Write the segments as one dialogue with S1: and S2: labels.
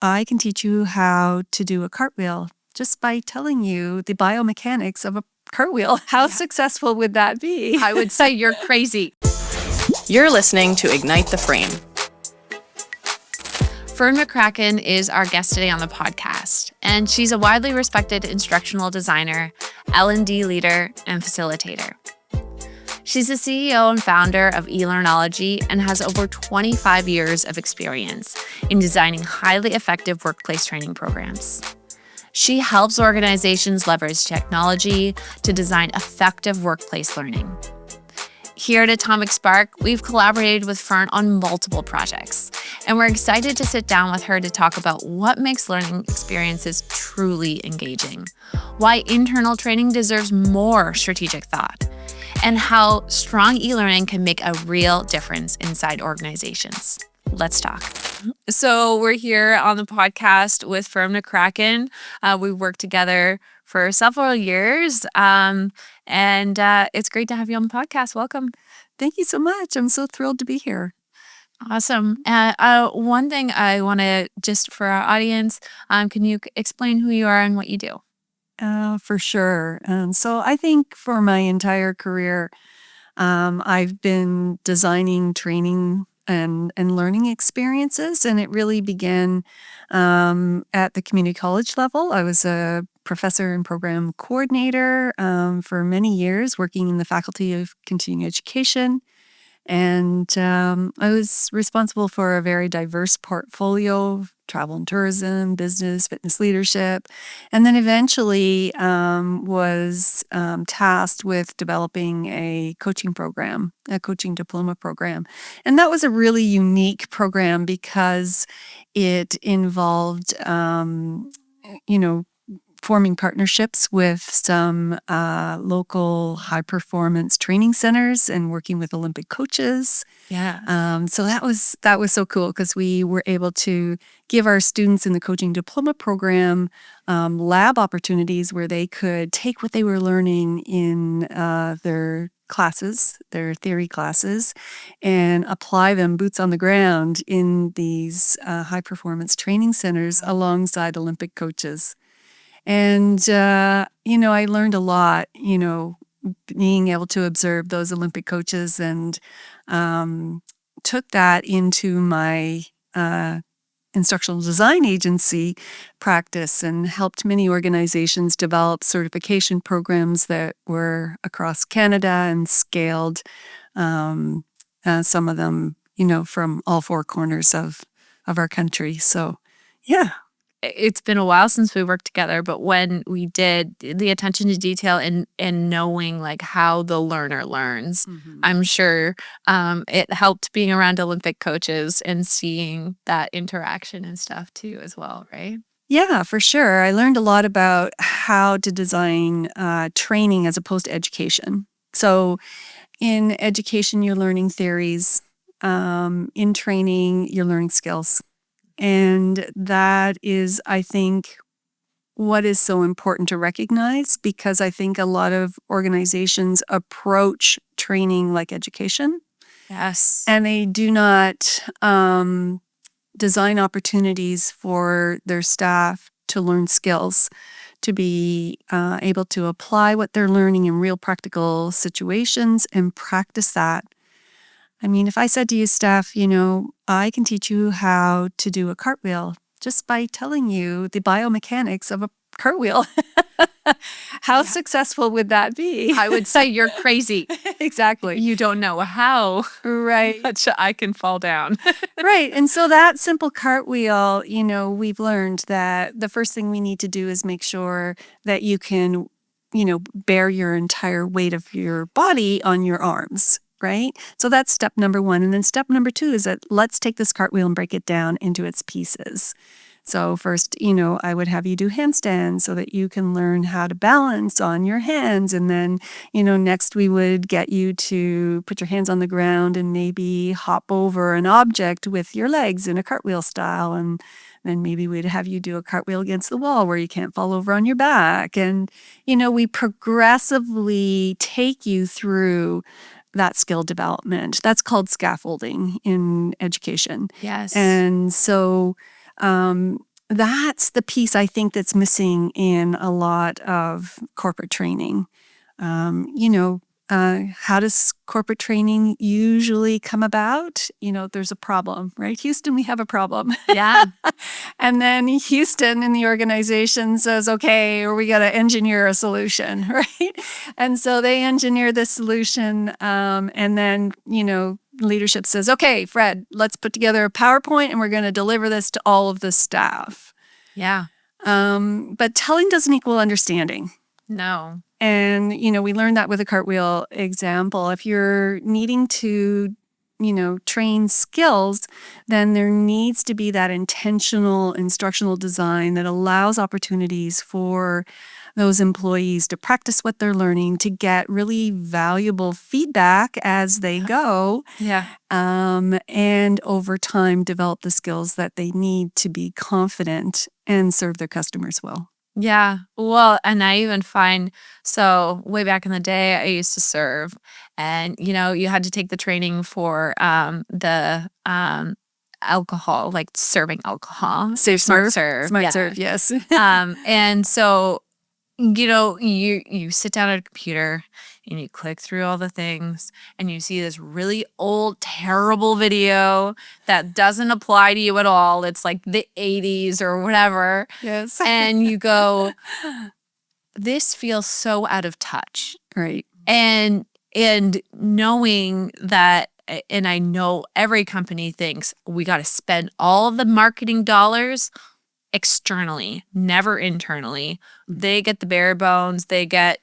S1: I can teach you how to do a cartwheel just by telling you the biomechanics of a cartwheel. How successful would that be?
S2: I would say you're crazy. You're listening to Ignite the Frame. Fern McCracken is our guest today on the podcast, and she's a widely respected instructional designer, L&D leader, and facilitator. She's the CEO and founder of elearnology and has over 25 years of experience in designing highly effective workplace training programs. She helps organizations leverage technology to design effective workplace learning. Here at Atomic Spark, we've collaborated with Fern on multiple projects, and we're excited to sit down with her to talk about what makes learning experiences truly engaging, why internal training deserves more strategic thought, and how strong e-learning can make a real difference inside organizations. Let's talk. So we're here on the podcast with Fern McCracken. We worked together for several years, and it's great to have you on the podcast. Welcome.
S1: Thank you so much. I'm so thrilled to be here.
S2: Awesome. One thing I want to just for our audience, can you explain who you are and what you do?
S1: For sure. So I think for my entire career, I've been designing training and learning experiences, and it really began at the community college level. I was a professor and program coordinator for many years, working in the Faculty of Continuing Education. And I was responsible for a very diverse portfolio: travel and tourism, business, fitness leadership, and then eventually was tasked with developing a coaching program, a coaching diploma program. And that was a really unique program because it involved, forming partnerships with some local high-performance training centers and working with Olympic coaches.
S2: Yeah.
S1: So that was so cool because we were able to give our students in the coaching diploma program lab opportunities where they could take what they were learning in their classes, their theory classes, and apply them boots on the ground in these high-performance training centers alongside Olympic coaches. And, I learned a lot, being able to observe those Olympic coaches, and took that into my instructional design agency practice and helped many organizations develop certification programs that were across Canada and scaled some of them, from all four corners of our country. So, yeah.
S2: It's been a while since we worked together, but when we did, the attention to detail and knowing like how the learner learns, I'm sure it helped being around Olympic coaches and seeing that interaction and stuff too as well, right?
S1: Yeah, for sure. I learned a lot about how to design training as opposed to education. So in education, you're learning theories. In training, you're learning skills. And that is, I think, what is so important to recognize, because I think a lot of organizations approach training like education.
S2: Yes.
S1: And they do not design opportunities for their staff to learn skills, to be able to apply what they're learning in real practical situations and practice that. I mean, if I said to you, Steph, I can teach you how to do a cartwheel just by telling you the biomechanics of a cartwheel. How successful would that be?
S2: I would say you're crazy.
S1: Exactly.
S2: You don't know how
S1: Right.
S2: much I can fall down.
S1: Right. And so that simple cartwheel, we've learned that the first thing we need to do is make sure that you can, bear your entire weight of your body on your arms. Right? So that's step number one. And then step number two is that let's take this cartwheel and break it down into its pieces. So first, I would have you do handstands so that you can learn how to balance on your hands. And then, next we would get you to put your hands on the ground and maybe hop over an object with your legs in a cartwheel style. And then maybe we'd have you do a cartwheel against the wall where you can't fall over on your back. And, we progressively take you through that skill development. That's called scaffolding in education.
S2: Yes.
S1: And so that's the piece I think that's missing in a lot of corporate training. How does corporate training usually come about? There's a problem, right? Houston, we have a problem.
S2: Yeah.
S1: And then Houston in the organization says, okay, or we got to engineer a solution, right? And so they engineer the solution. And then, leadership says, okay, Fred, let's put together a PowerPoint and we're going to deliver this to all of the staff.
S2: Yeah.
S1: But telling doesn't equal understanding.
S2: No.
S1: And, we learned that with a cartwheel example. If you're needing to, train skills, then there needs to be that intentional instructional design that allows opportunities for those employees to practice what they're learning, to get really valuable feedback as they go.
S2: Yeah.
S1: And over time, develop the skills that they need to be confident and serve their customers well.
S2: Yeah. Well, and I even find, so way back in the day, I used to serve, and you had to take the training for the alcohol, like serving alcohol. Smart serve.
S1: Smart
S2: Yeah.
S1: serve, yes.
S2: And so you sit down at a computer and you click through all the things and you see this really old, terrible video that doesn't apply to you at all. It's like the 80s or whatever.
S1: Yes.
S2: And you go, this feels so out of touch.
S1: Right.
S2: And knowing that, and I know every company thinks we got to spend all of the marketing dollars externally, never internally. They get the bare bones. They get,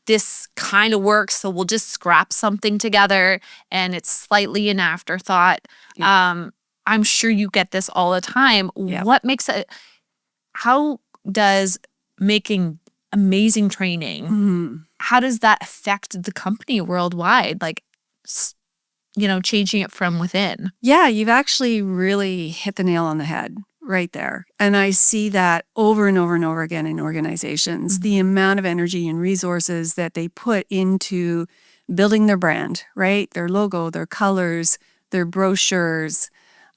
S2: this kind of works, so we'll just scrap something together and it's slightly an afterthought. Yeah. I'm sure you get this all the time. Yeah. What makes it, how does making amazing training, how does that affect the company worldwide? Like, changing it from within.
S1: Yeah, you've actually really hit the nail on the head right there. And I see that over and over and over again in organizations, the amount of energy and resources that they put into building their brand, right? Their logo, their colors, their brochures,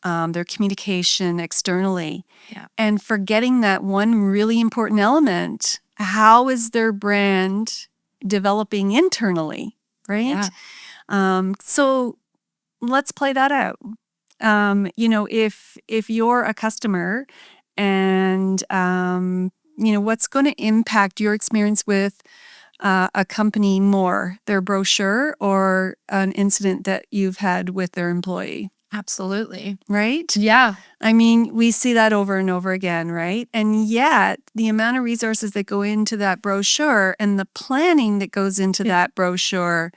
S1: their communication externally. Yeah. And forgetting that one really important element, how is their brand developing internally, right? Yeah. So let's play that out. If you're a customer and, what's going to impact your experience with a company more, their brochure or an incident that you've had with their employee?
S2: Absolutely.
S1: Right?
S2: Yeah.
S1: I mean, we see that over and over again, right? And yet the amount of resources that go into that brochure and the planning that goes into that brochure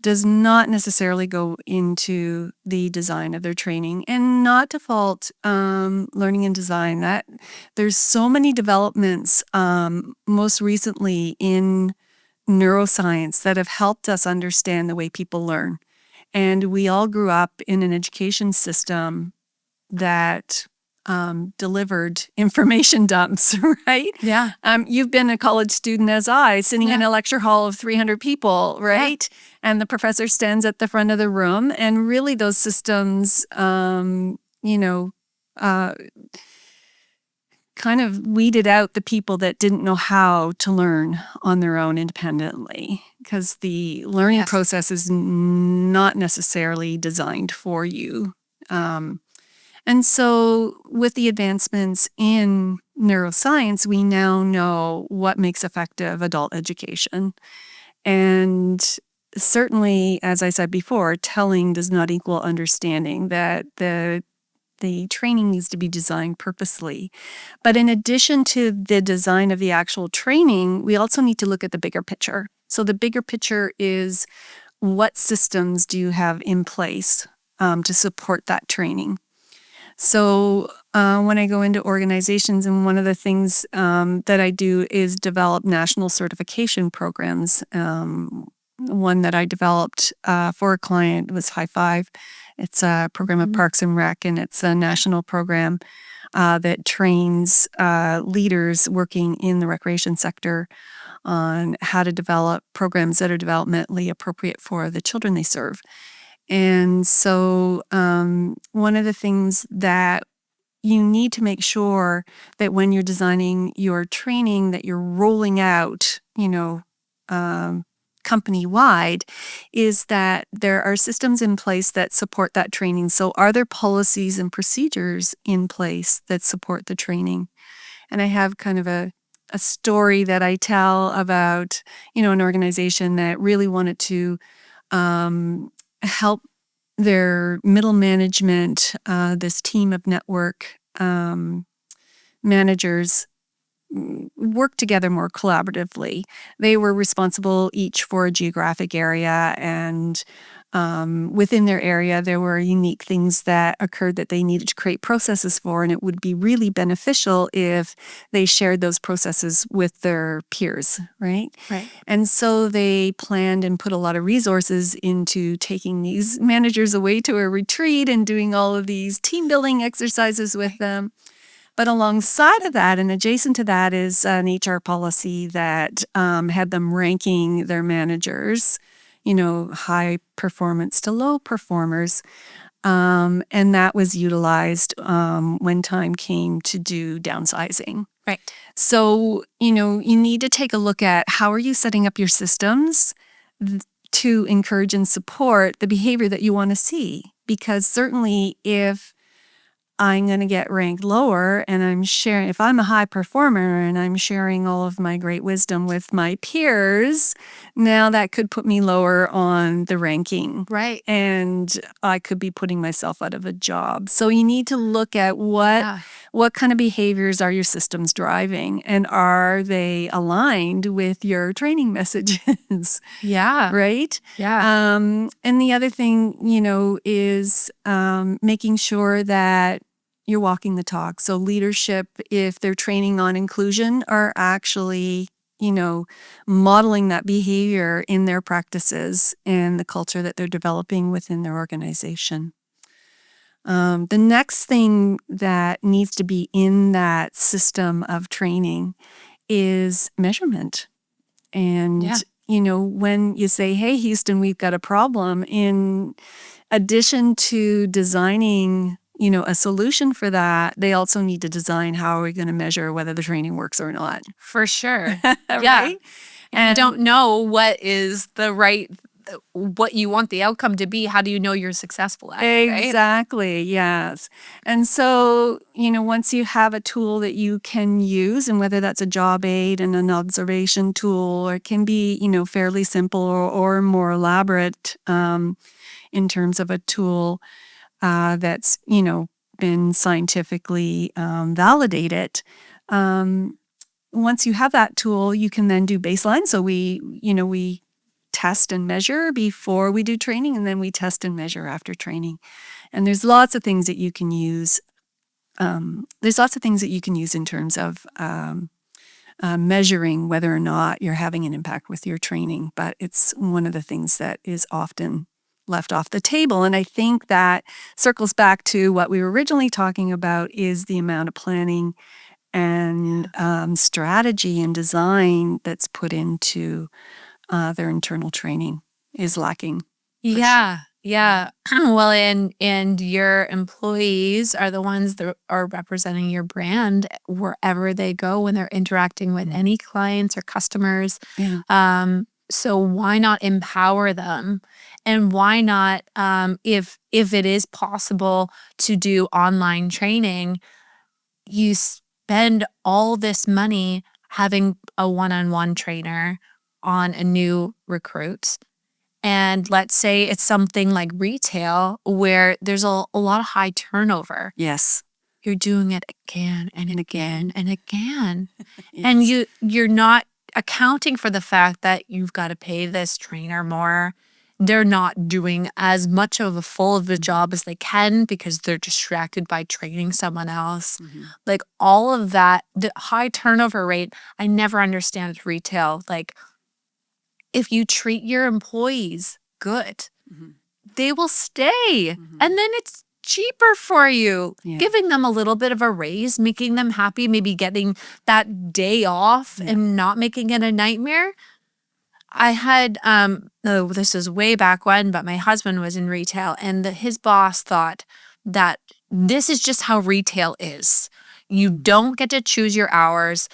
S1: does not necessarily go into the design of their training. And not to fault learning and design, that there's so many developments most recently in neuroscience that have helped us understand the way people learn. And we all grew up in an education system that delivered information dumps, right?
S2: Yeah.
S1: You've been a college student as I, sitting in a lecture hall of 300 people, right? Yeah. And the professor stands at the front of the room, and really those systems, kind of weeded out the people that didn't know how to learn on their own independently, because the learning process is not necessarily designed for you. And so with the advancements in neuroscience, we now know what makes effective adult education. And certainly, as I said before, telling does not equal understanding, that the training needs to be designed purposely. But in addition to the design of the actual training, we also need to look at the bigger picture. So the bigger picture is, what systems do you have in place to support that training? So when I go into organizations, and one of the things that I do is develop national certification programs. One that I developed for a client was High Five. It's a program of Parks and Rec, and it's a national program that trains leaders working in the recreation sector on how to develop programs that are developmentally appropriate for the children they serve. And so one of the things that you need to make sure that when you're designing your training that you're rolling out, company-wide, is that there are systems in place that support that training. So are there policies and procedures in place that support the training? And I have kind of a story that I tell about, an organization that really wanted to help their middle management, this team of network managers, work together more collaboratively. They were responsible each for a geographic area, and within their area, there were unique things that occurred that they needed to create processes for, and it would be really beneficial if they shared those processes with their peers, right?
S2: Right.
S1: And so they planned and put a lot of resources into taking these managers away to a retreat and doing all of these team building exercises with them. But alongside of that and adjacent to that is an HR policy that had them ranking their managers, high performance to low performers. And that was utilized when time came to do downsizing.
S2: Right.
S1: So, you need to take a look at how are you setting up your systems to encourage and support the behavior that you want to see. Because certainly if I'm going to get ranked lower and I'm sharing, if I'm a high performer and I'm sharing all of my great wisdom with my peers, now that could put me lower on the ranking.
S2: Right.
S1: And I could be putting myself out of a job. So you need to look at what kind of behaviors are your systems driving, and are they aligned with your training messages?
S2: Yeah.
S1: Right?
S2: Yeah.
S1: And the other thing, is making sure that you're walking the talk. So leadership, if they're training on inclusion, are actually, modeling that behavior in their practices and the culture that they're developing within their organization. The next thing that needs to be in that system of training is measurement. And, when you say, hey, Houston, we've got a problem, in addition to designing, a solution for that, they also need to design how are we going to measure whether the training works or not.
S2: For sure.
S1: Right?
S2: And you don't know what is what you want the outcome to be. How do you know you're successful at it, right?
S1: Exactly, yes. And so, once you have a tool that you can use, and whether that's a job aid and an observation tool, or it can be, fairly simple or more elaborate in terms of a tool that's, been scientifically validated. Once you have that tool, you can then do baseline. So we test and measure before we do training, and then we test and measure after training. And there's lots of things that you can use. There's lots of things that you can use in terms of measuring whether or not you're having an impact with your training. But it's one of the things that is often left off the table. And I think that circles back to what we were originally talking about, is the amount of planning and strategy and design that's put into their internal training is lacking.
S2: Yeah. Yeah. Well, and your employees are the ones that are representing your brand wherever they go when they're interacting with any clients or customers.
S1: Yeah.
S2: So why not empower them? And why not, if it is possible to do online training, you spend all this money having a one-on-one trainer on a new recruit. And let's say it's something like retail where there's a lot of high turnover.
S1: Yes.
S2: You're doing it again and again and again.
S1: Yes.
S2: And you're not accounting for the fact that you've got to pay this trainer more. They're not doing as much of a job as they can because they're distracted by training someone else.
S1: Mm-hmm.
S2: Like all of that, the high turnover rate, I never understand retail. Like if you treat your employees good, they will stay. And then it's cheaper for you. Yeah. Giving them a little bit of a raise, making them happy, maybe getting that day off and not making it a nightmare. I had, this was way back when, but my husband was in retail, and his boss thought that this is just how retail is. You don't get to choose your hours,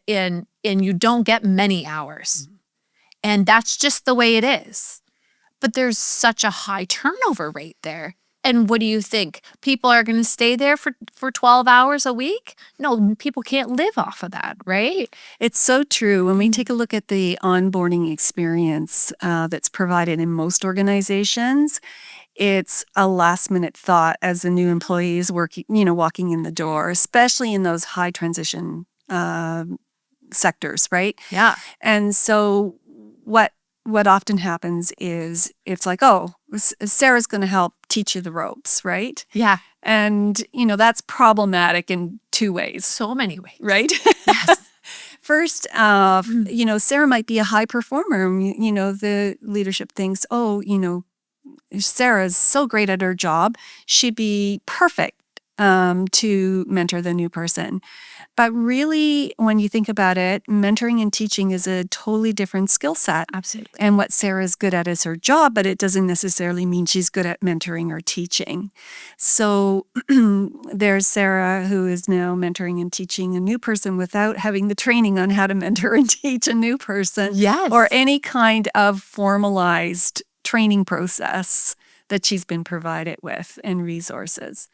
S2: and you don't get many hours. And that's just the way it is. But there's such a high turnover rate there. And what do you think? People are going to stay there for 12 hours a week? No, people can't live off of that, right?
S1: It's so true. When we take a look at the onboarding experience that's provided in most organizations, it's a last minute thought as the new employee is walking in the door, especially in those high transition sectors, right?
S2: Yeah.
S1: And so what often happens is it's like, oh, Sarah's going to help teach you the ropes, right?
S2: Yeah.
S1: And, that's problematic in two ways.
S2: So many ways.
S1: Right?
S2: Yes.
S1: First, Sarah might be a high performer. The leadership thinks, oh, Sarah's so great at her job. She'd be perfect to mentor the new person. But really, when you think about it, mentoring and teaching is a totally different skill set.
S2: Absolutely.
S1: And what Sarah's good at is her job, but it doesn't necessarily mean she's good at mentoring or teaching. So there's Sarah, who is now mentoring and teaching a new person without having the training on how to mentor and teach a new person.
S2: Yes.
S1: Or any kind of formalized training process that she's been provided with and resources.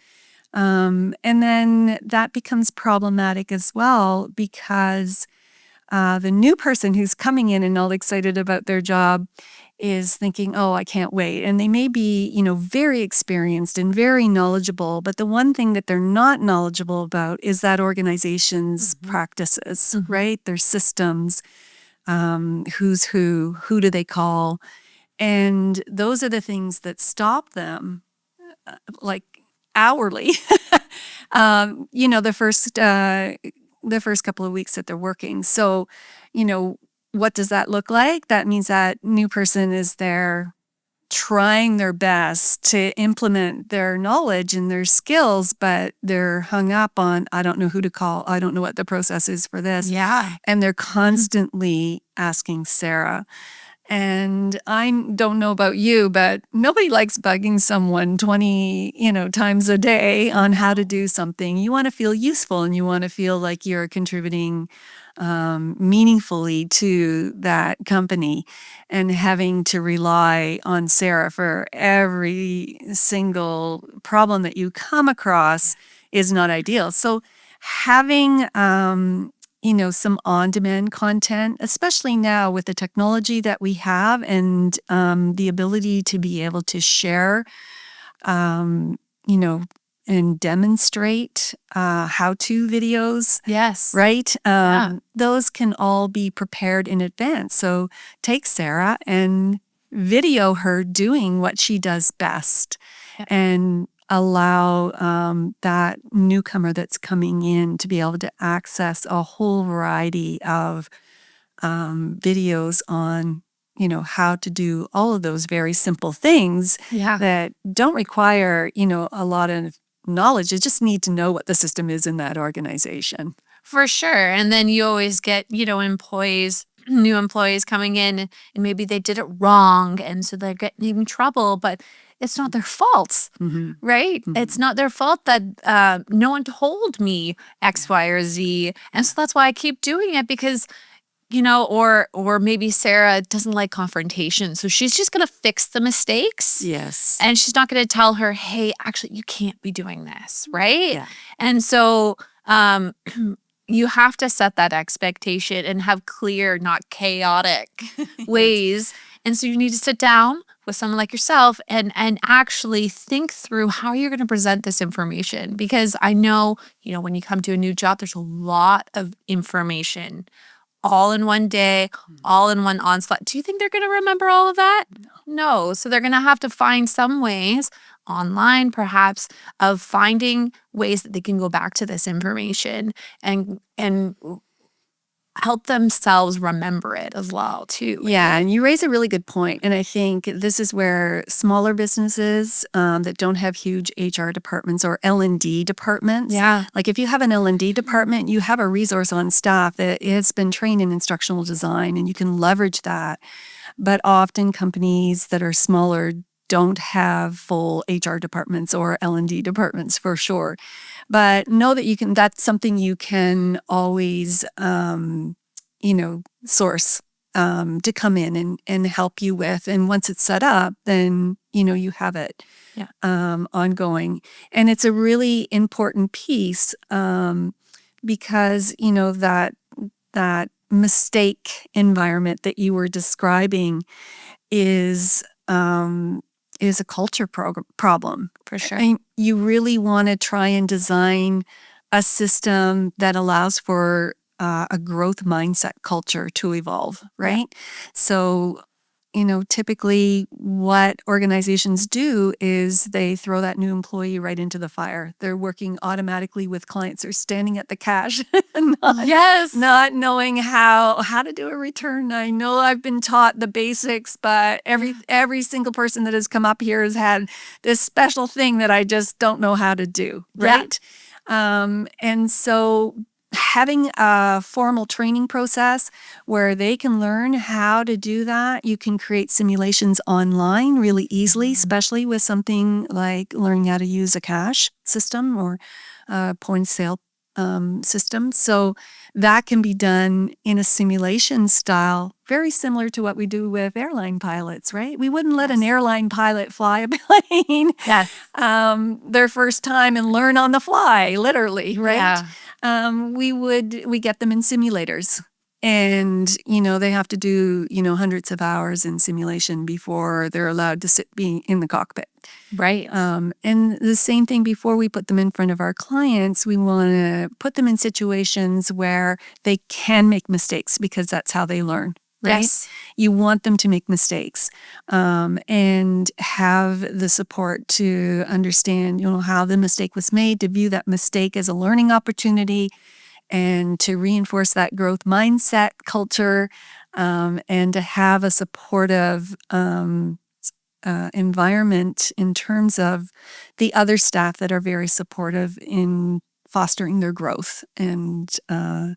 S1: And then that becomes problematic as well because the new person who's coming in and all excited about their job is thinking, oh, I can't wait. And they may be, very experienced and very knowledgeable, but the one thing that they're not knowledgeable about is that organization's practices, right? Their systems, who's who do they call? And those are the things that stop them, hourly, the first couple of weeks that they're working. So, what does that look like? That means that new person is there trying their best to implement their knowledge and their skills, but they're hung up on, I don't know who to call. I don't know what the process is for this.
S2: Yeah.
S1: And they're constantly asking Sarah. And I don't know about you, but nobody likes bugging someone 20, times a day on how to do something. You want to feel useful and you want to feel like you're contributing meaningfully to that company, and having to rely on Sarah for every single problem that you come across is not ideal. So having some on-demand content, especially now with the technology that we have and the ability to be able to share, and demonstrate how-to videos.
S2: Yes.
S1: Right?
S2: Yeah.
S1: Those can all be prepared in advance. So take Sarah and video her doing what she does best, and allow that newcomer that's coming in to be able to access a whole variety of videos on, how to do all of those very simple things that don't require, a lot of knowledge. You just need to know what the system is in that organization.
S2: For sure. And then you always get, new employees coming in, and maybe they did it wrong, and so they're getting in trouble, but it's not their fault, right? It's not their fault that no one told me X, Y, or Z. And so that's why I keep doing it, because, or maybe Sarah doesn't like confrontation. So she's just going to fix the mistakes.
S1: Yes.
S2: And she's not going to tell her, hey, actually, you can't be doing this, right?
S1: Yeah.
S2: And so you have to set that expectation and have clear, not chaotic ways. And so you need to sit down with someone like yourself and actually think through how you're going to present this information. Because I know, when you come to a new job, there's a lot of information all in one day, all in one onslaught. Do you think they're going to remember all of that? No. So they're going to have to find some ways online, perhaps, of finding ways that they can go back to this information and help themselves remember it as well, too.
S1: Yeah, and you raise a really good point. And I think this is where smaller businesses that don't have huge HR departments or L&D departments.
S2: Yeah.
S1: Like if you have an L&D department, you have a resource on staff that has been trained in instructional design, and you can leverage that. But often companies that are smaller don't have full HR departments or L&D departments for sure. But know that that's something you can always, source to come in and help you with. And once it's set up, then, you have it ongoing. And it's a really important piece because, that mistake environment that you were describing is a culture problem.
S2: For sure.
S1: And you really want to try and design a system that allows for a growth mindset culture to evolve, right? Yeah. So, typically what organizations do is they throw that new employee right into the fire. They're working automatically with clients. They're standing at the cash, not knowing how to do a return. I know I've been taught the basics, but every single person that has come up here has had this special thing that I just don't know how to do, right? Yeah. And so having a formal training process where they can learn how to do that. You can create simulations online really easily, especially with something like learning how to use a cash system or a point of sale system. So that can be done in a simulation style, very similar to what we do with airline pilots, right? We wouldn't let an airline pilot fly a plane their first time and learn on the fly, literally, right? Yeah. We get them in simulators, and they have to do hundreds of hours in simulation before they're allowed to be in the cockpit,
S2: right?
S1: And the same thing, before we put them in front of our clients, we want to put them in situations where they can make mistakes, because that's how they learn. Right? Yes. You want them to make mistakes and have the support to understand, how the mistake was made, to view that mistake as a learning opportunity, and to reinforce that growth mindset culture, and to have a supportive environment in terms of the other staff that are very supportive in fostering their growth, and then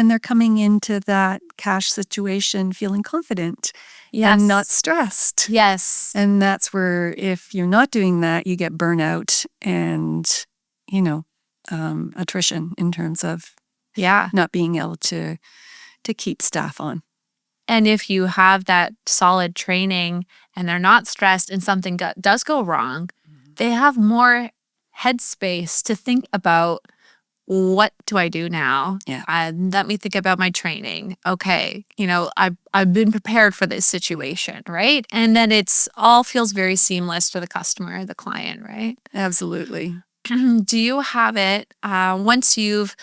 S1: they're coming into that cash situation feeling confident and not stressed.
S2: Yes.
S1: And that's where, if you're not doing that, you get burnout and attrition in terms of not being able to keep staff on.
S2: And if you have that solid training and they're not stressed and something does go wrong, they have more headspace to think about, what do I do now?
S1: Yeah.
S2: Let me think about my training. Okay, I've been prepared for this situation, right? And then it's all feels very seamless to the customer, the client, right?
S1: Absolutely.
S2: Do you have it once you've,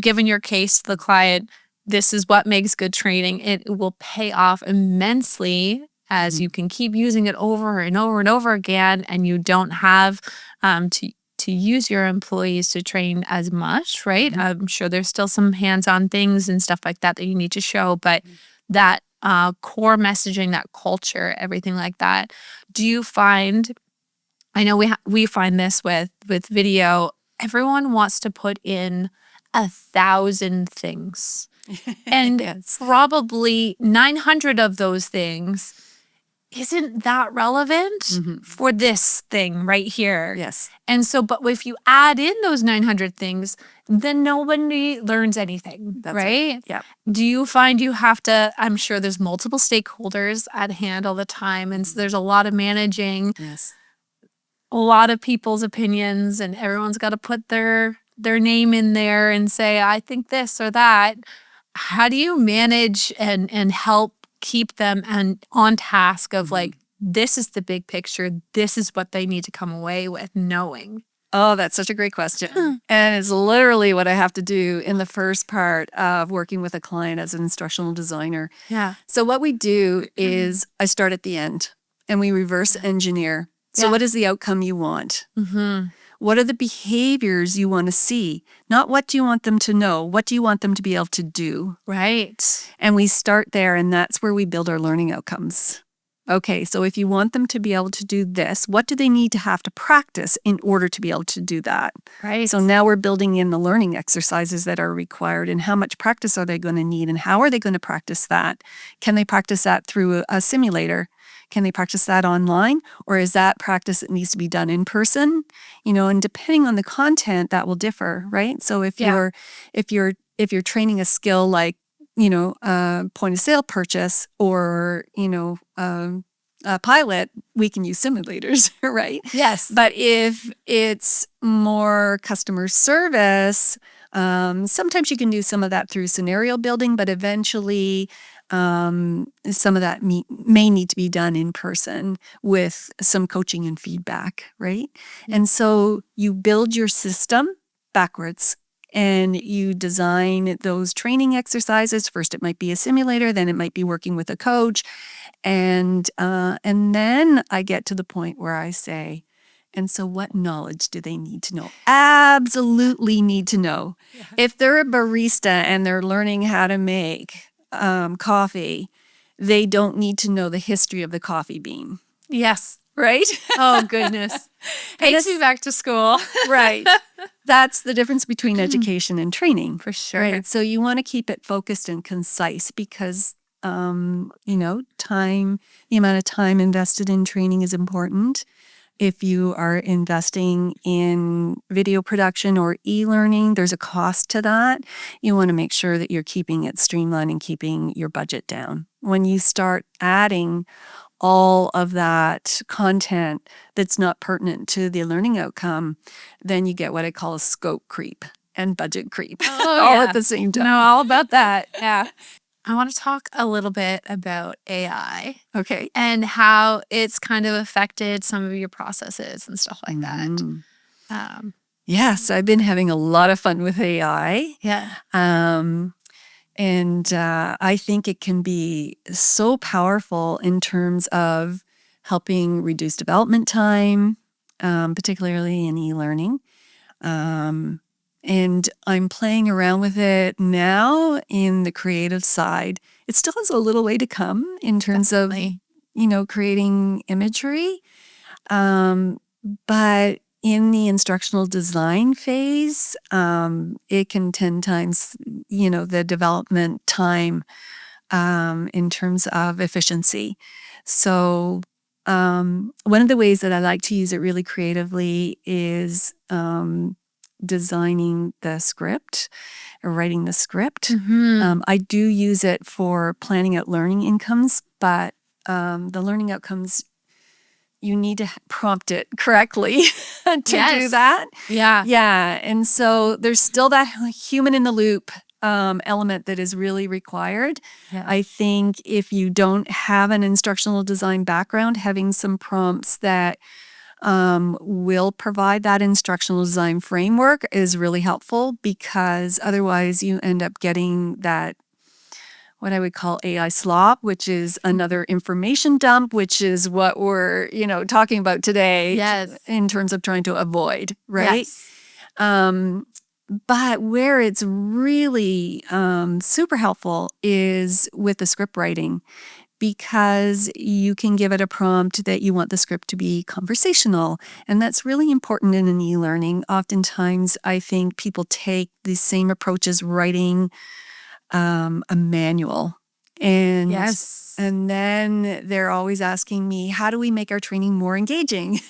S2: given your case to the client, this is what makes good training, it will pay off immensely as you can keep using it over and over and over again, and you don't have to use your employees to train as much, right? I'm sure there's still some hands-on things and stuff like that you need to show, but that core messaging, that culture, everything like that. Do you find, I know we find this with video, everyone wants to put in 1,000 things. And probably 900 of those things isn't that relevant for this thing right here.
S1: Yes.
S2: And so, but if you add in those 900 things, then nobody learns anything, right?
S1: Yeah.
S2: Do you find you have to, I'm sure there's multiple stakeholders at hand all the time, and so there's a lot of managing.
S1: Yes.
S2: A lot of people's opinions, and everyone's got to put their name in there and say, I think this or that. How do you manage and help keep them on task of like, this is the big picture, this is what they need to come away with knowing?
S1: Oh, that's such a great question. And it's literally what I have to do in the first part of working with a client as an instructional designer.
S2: Yeah.
S1: So what we do is I start at the end and we reverse engineer. So what is the outcome you want? What are the behaviors you want to see? Not what do you want them to know, what do you want them to be able to do?
S2: Right.
S1: And we start there, and that's where we build our learning outcomes. Okay, so if you want them to be able to do this, what do they need to have to practice in order to be able to do that?
S2: Right.
S1: So now we're building in the learning exercises that are required, and how much practice are they going to need, and how are they going to practice that? Can they practice that through a simulator? Can they practice that online? Or is that practice that needs to be done in person? And depending on the content, that will differ, right? So if you're training a skill like, point of sale purchase or, a pilot, we can use simulators, right?
S2: Yes.
S1: But if it's more customer service, sometimes you can do some of that through scenario building, but eventually some of that may need to be done in person with some coaching and feedback, right? And so you build your system backwards. And you design those training exercises. First, it might be a simulator, then it might be working with a coach. And then I get to the point where I say, and so what knowledge do they need to know? Absolutely need to know. Yeah. If they're a barista and they're learning how to make coffee, they don't need to know the history of the coffee bean.
S2: Yes.
S1: Right?
S2: Oh, goodness. Takes me back to school.
S1: Right. That's the difference between education and training.
S2: For sure.
S1: Right. So you want to keep it focused and concise because, time, the amount of time invested in training is important. If you are investing in video production or e-learning, there's a cost to that. You want to make sure that you're keeping it streamlined and keeping your budget down. When you start adding all of that content that's not pertinent to the learning outcome, then you get what I call a scope creep and budget creep all at the same time.
S2: No, all about that. Yeah. I want to talk a little bit about AI.
S1: Okay.
S2: And how it's kind of affected some of your processes and stuff like that.
S1: Yes, I've been having a lot of fun with AI.
S2: Yeah.
S1: And I think it can be so powerful in terms of helping reduce development time, particularly in e-learning. And I'm playing around with it now in the creative side. It still has a little way to come in terms of, creating imagery. But in the instructional design phase, it can 10 times, the development time in terms of efficiency. So one of the ways that I like to use it really creatively is designing the script or writing the script. I do use it for planning out learning outcomes, but the learning outcomes, you need to prompt it correctly to do that.
S2: Yeah.
S1: Yeah. And so there's still that human in the loop element that is really required.
S2: Yeah.
S1: I think if you don't have an instructional design background, having some prompts that will provide that instructional design framework is really helpful, because otherwise you end up getting that what I would call AI slop, which is another information dump, which is what we're, talking about today.
S2: Yes.
S1: In terms of trying to avoid, right?
S2: Yes.
S1: But where it's really super helpful is with the script writing, because you can give it a prompt that you want the script to be conversational. And that's really important in an e-learning. Oftentimes, I think people take the same approach as writing a manual. And
S2: Yes.
S1: And then they're always asking me, how do we make our training more engaging?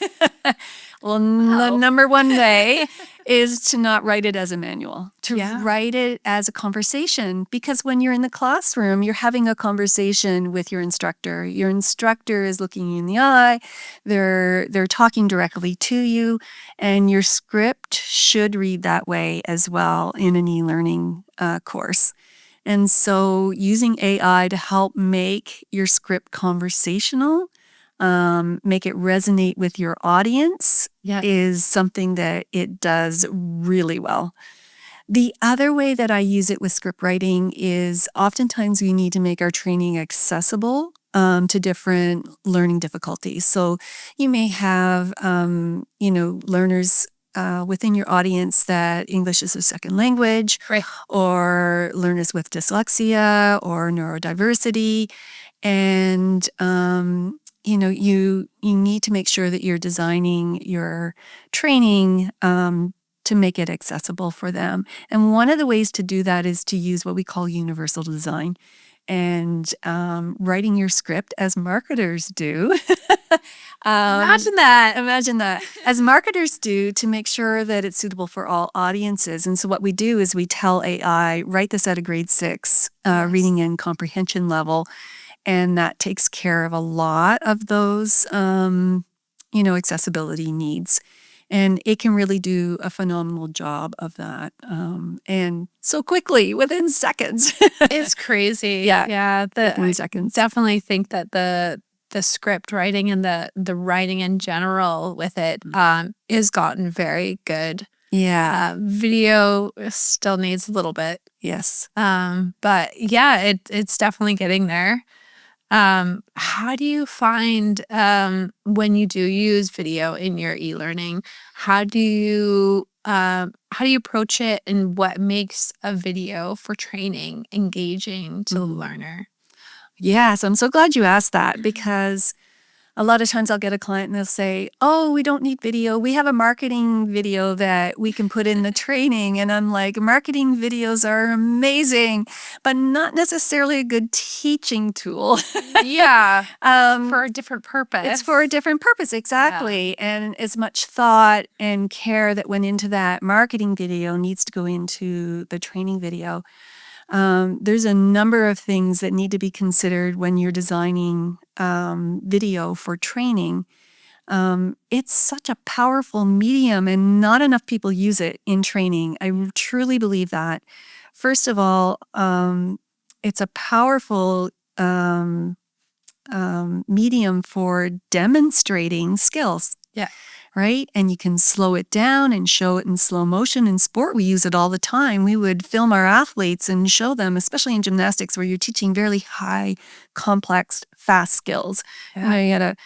S1: Well, the number one way is to not write it as a manual, to write it as a conversation. Because when you're in the classroom, you're having a conversation with your instructor. Your instructor is looking you in the eye. They're talking directly to you. And your script should read that way as well in an e-learning course. And so using AI to help make your script conversational, make it resonate with your audience is something that it does really well. The other way that I use it with script writing is oftentimes we need to make our training accessible to different learning difficulties. So you may have, learners within your audience that English is a second language,
S2: right,
S1: or learners with dyslexia or neurodiversity. And, you need to make sure that you're designing your training to make it accessible for them. And one of the ways to do that is to use what we call universal design. and writing your script as marketers do.
S2: Imagine that.
S1: Imagine that. As marketers do, to make sure that it's suitable for all audiences. And so what we do is we tell AI, write this at a grade 6 reading and comprehension level. And that takes care of a lot of those, accessibility needs. And it can really do a phenomenal job of that. And so quickly, within seconds.
S2: It's crazy.
S1: Yeah. Within
S2: I
S1: seconds.
S2: definitely think that the script writing and the writing in general with it is gotten very good.
S1: Yeah.
S2: Video still needs a little bit.
S1: Yes.
S2: But yeah, it's definitely getting there. How do you find when you do use video in your e-learning? How do you approach it, and what makes a video for training engaging to the learner?
S1: Yes, I'm so glad you asked that, because a lot of times I'll get a client and they'll say, "Oh, we don't need video. We have a marketing video that we can put in the training." And I'm like, marketing videos are amazing, but not necessarily a good teaching tool.
S2: Yeah, for a different purpose.
S1: It's for a different purpose, exactly. And as much thought and care that went into that marketing video needs to go into the training video. There's a number of things that need to be considered when you're designing video for training. It's such a powerful medium, and not enough people use it in training. I truly believe that. First of all, it's a powerful medium for demonstrating skills.
S2: Yeah.
S1: Right? And you can slow it down and show it in slow motion. In sport, we use it all the time. We would film our athletes and show them, especially in gymnastics, where you're teaching very high, complex, fast skills.
S2: Yeah.
S1: You had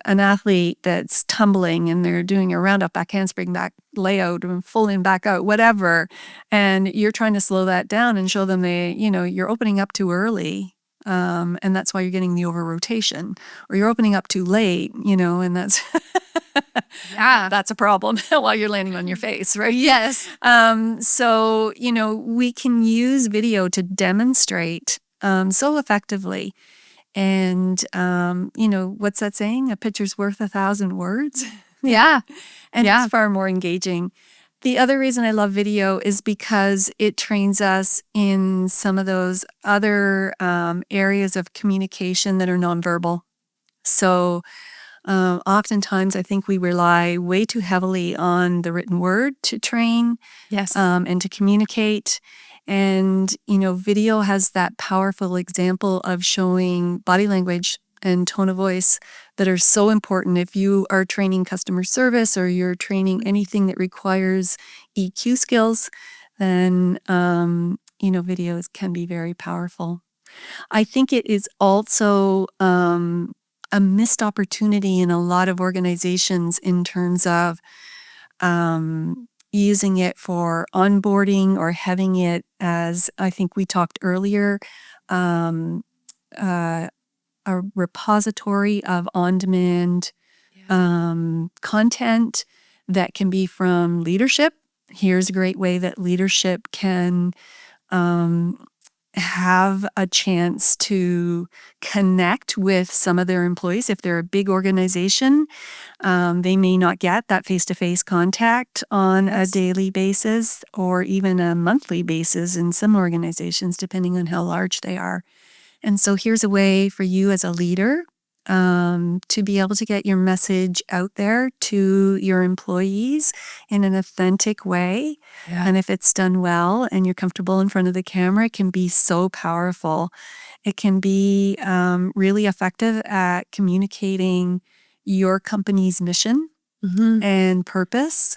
S1: an athlete that's tumbling and they're doing a round up, back handspring, back layout, and full in, back out, whatever. And you're trying to slow that down and show them you're opening up too early. And that's why you're getting the over rotation, or you're opening up too late, and that's that's a problem while you're landing on your face, right?
S2: Yes.
S1: So, we can use video to demonstrate so effectively. And, what's that saying? A picture's worth 1,000 words.
S2: Yeah.
S1: And it's far more engaging. The other reason I love video is because it trains us in some of those other areas of communication that are nonverbal. So oftentimes I think we rely way too heavily on the written word to train.
S2: Yes.
S1: And to communicate. And, video has that powerful example of showing body language and tone of voice that are so important. If you are training customer service, or you're training anything that requires EQ skills, then, videos can be very powerful. I think it is also a missed opportunity in a lot of organizations in terms of using it for onboarding, or having it as, I think we talked earlier, a repository of on-demand content that can be from leadership. Here's a great way that leadership can have a chance to connect with some of their employees. If they're a big organization, they may not get that face-to-face contact on a daily basis, or even a monthly basis in some organizations, depending on how large they are. And so here's a way for you as a leader to be able to get your message out there to your employees in an authentic way.
S2: Yeah.
S1: And if it's done well and you're comfortable in front of the camera, it can be so powerful. It can be really effective at communicating your company's mission and purpose,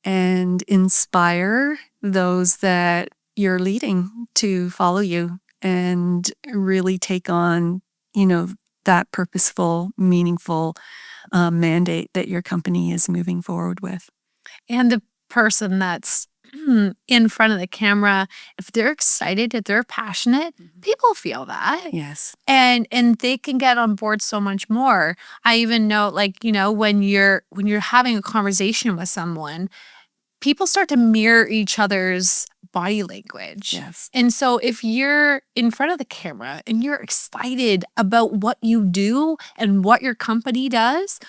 S1: and inspire those that you're leading to follow you and really take on, that purposeful, meaningful mandate that your company is moving forward with.
S2: And the person that's in front of the camera, if they're excited, if they're passionate, people feel that.
S1: Yes.
S2: And they can get on board so much more. I even know, when you're having a conversation with someone, people start to mirror each other's body language.
S1: Yes.
S2: And so if you're in front of the camera and you're excited about what you do and what your company does,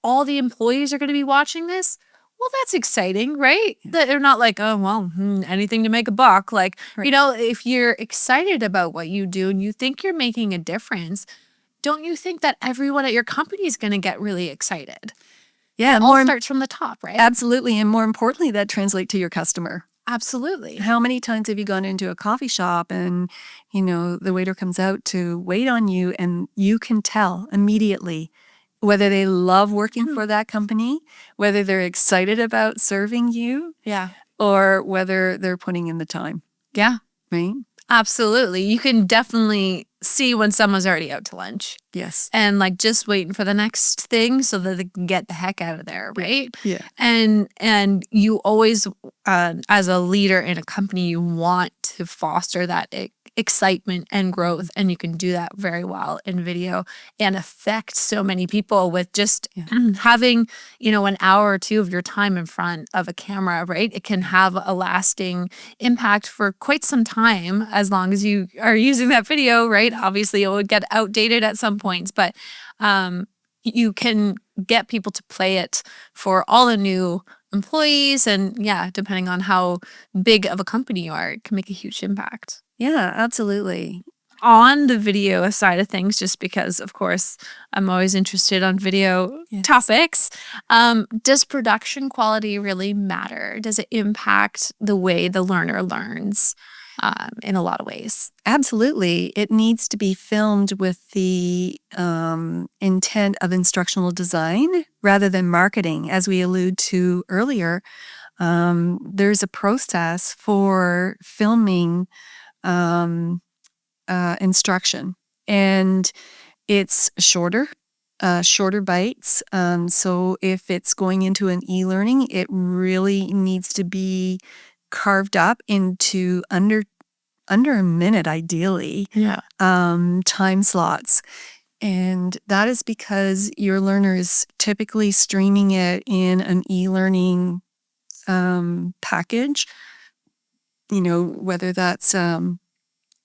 S2: all the employees are going to be watching this. Well, that's exciting, right?
S1: Yeah.
S2: That they're not like, oh, well, anything to make a buck. Like,
S1: Right.
S2: if you're excited about what you do and you think you're making a difference, don't you think that everyone at your company is going to get really excited?
S1: Yeah.
S2: It all starts from the top, right?
S1: Absolutely. And more importantly, that translates to your customer.
S2: Absolutely.
S1: How many times have you gone into a coffee shop and, the waiter comes out to wait on you and you can tell immediately whether they love working for that company, whether they're excited about serving you,
S2: Yeah.
S1: or whether they're putting in the time,
S2: Yeah.
S1: right?
S2: Absolutely. You can definitely see when someone's already out to lunch
S1: Yes.
S2: and like just waiting for the next thing so that they can get the heck out of there, right?
S1: Yeah.
S2: And you always, as a leader in a company, you want to foster that excitement and growth, and you can do that very well in video and affect so many people with just having an hour or two of your time in front of a camera, right? It can have a lasting impact for quite some time as long as you are using that video, right? Obviously it would get outdated at some points, but you can get people to play it for all the new employees, and depending on how big of a company you are, it can make a huge impact.
S1: Yeah, absolutely.
S2: On the video side of things, just because, of course, I'm always interested on video topics, does production quality really matter? Does it impact the way the learner learns in a lot of ways?
S1: Absolutely. It needs to be filmed with the intent of instructional design rather than marketing. As we alluded to earlier, there's a process for filming instruction, and it's shorter bites. So if it's going into an e-learning, it really needs to be carved up into under a minute, ideally, time slots. And that is because your learner is typically streaming it in an e-learning package, whether that's an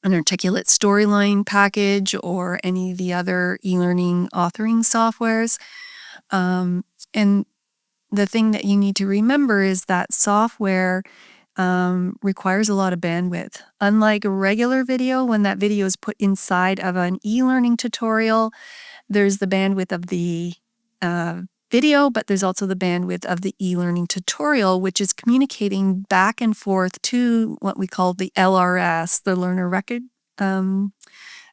S1: articulate storyline package or any of the other e-learning authoring softwares. And the thing that you need to remember is that software requires a lot of bandwidth. Unlike a regular video, when that video is put inside of an e-learning tutorial, there's the bandwidth of the video, but there's also the bandwidth of the e-learning tutorial, which is communicating back and forth to what we call the LRS, the learner record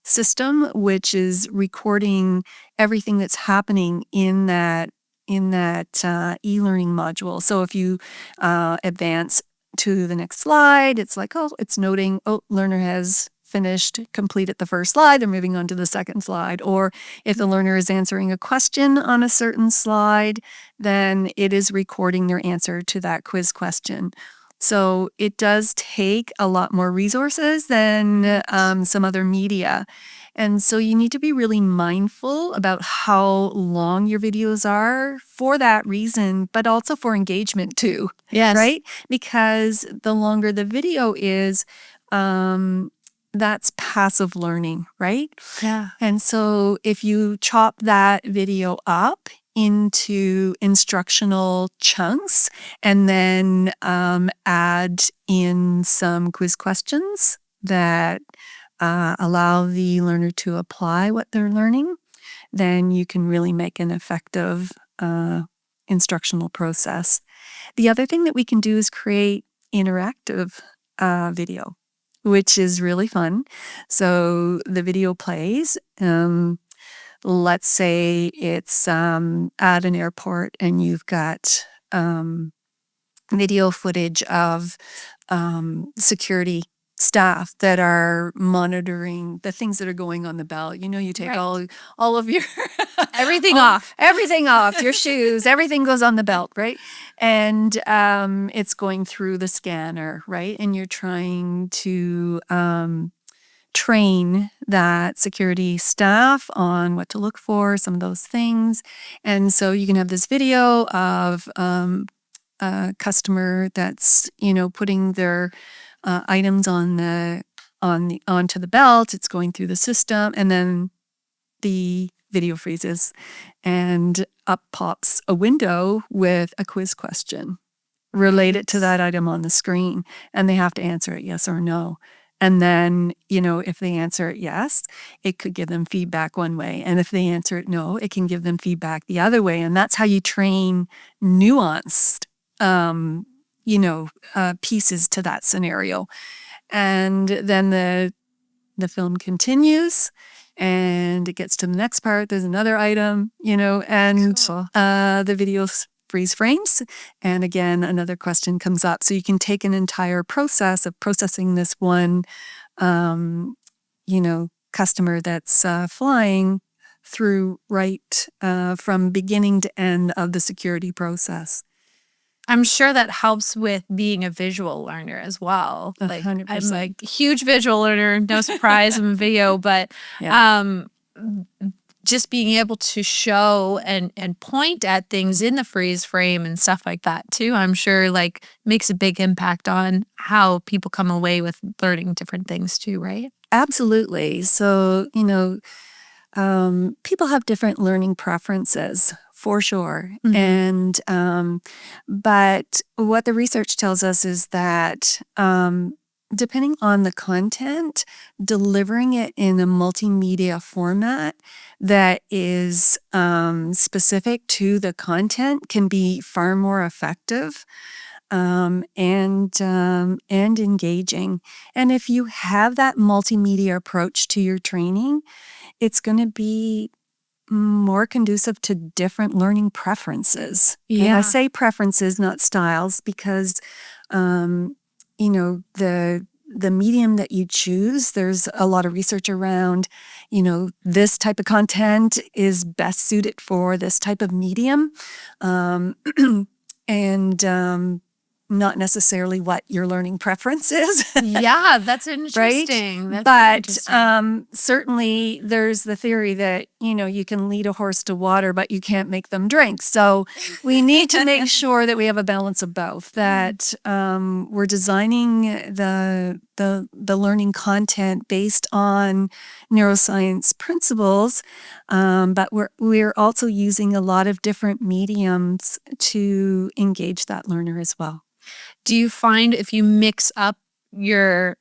S1: system, which is recording everything that's happening in that e-learning module. So if you advance to the next slide, it's like, it's noting, learner has finished, completed the first slide, they're moving on to the second slide. Or if the learner is answering a question on a certain slide, then it is recording their answer to that quiz question. So it does take a lot more resources than some other media. And so you need to be really mindful about how long your videos are for that reason, but also for engagement too.
S2: Yes.
S1: Right? Because the longer the video is, that's passive learning, right?
S2: Yeah.
S1: And so if you chop that video up into instructional chunks and then add in some quiz questions that allow the learner to apply what they're learning, then you can really make an effective instructional process. The other thing that we can do is create interactive video, which is really fun. So the video plays. Let's say it's at an airport and you've got video footage of security staff that are monitoring the things that are going on the belt. You take all of your
S2: Everything off.
S1: Everything off, your shoes, everything goes on the belt, right? And it's going through the scanner, right? And you're trying to train that security staff on what to look for, some of those things. And so you can have this video of customer that's, putting their items onto the belt. It's going through the system, and then the video freezes, and up pops a window with a quiz question related to that item on the screen, and they have to answer it yes or no. And then, if they answer it yes, it could give them feedback one way. And if they answer it no, it can give them feedback the other way. And that's how you train nuanced, pieces to that scenario. And then the film continues, and it gets to the next part. There's another item, and
S2: Cool.
S1: the video freeze frames. And again, another question comes up. So you can take an entire process of processing this one, customer that's flying through right from beginning to end of the security process.
S2: I'm sure that helps with being a visual learner as well. Like
S1: 100%.
S2: I'm a huge visual learner, no surprise I'm a video, but just being able to show and point at things in the freeze frame and stuff like that too, I'm sure like makes a big impact on how people come away with learning different things too, right?
S1: Absolutely. So, people have different learning preferences for sure.
S2: Mhm.
S1: And, but what the research tells us is that, depending on the content, delivering it in a multimedia format that is specific to the content can be far more effective and engaging. And if you have that multimedia approach to your training, it's going to be more conducive to different learning preferences. And I
S2: Yeah.
S1: say preferences, not styles, because the medium that you choose, there's a lot of research around, this type of content is best suited for this type of medium. And not necessarily what your learning preference is.
S2: Yeah, that's
S1: Right?
S2: interesting. That's very
S1: But
S2: interesting.
S1: certainly there's the theory that, you can lead a horse to water, but you can't make them drink. So we need to make sure that we have a balance of both, that we're designing the learning content based on neuroscience principles, but we're also using a lot of different mediums to engage that learner as well.
S2: Do you find if you mix up the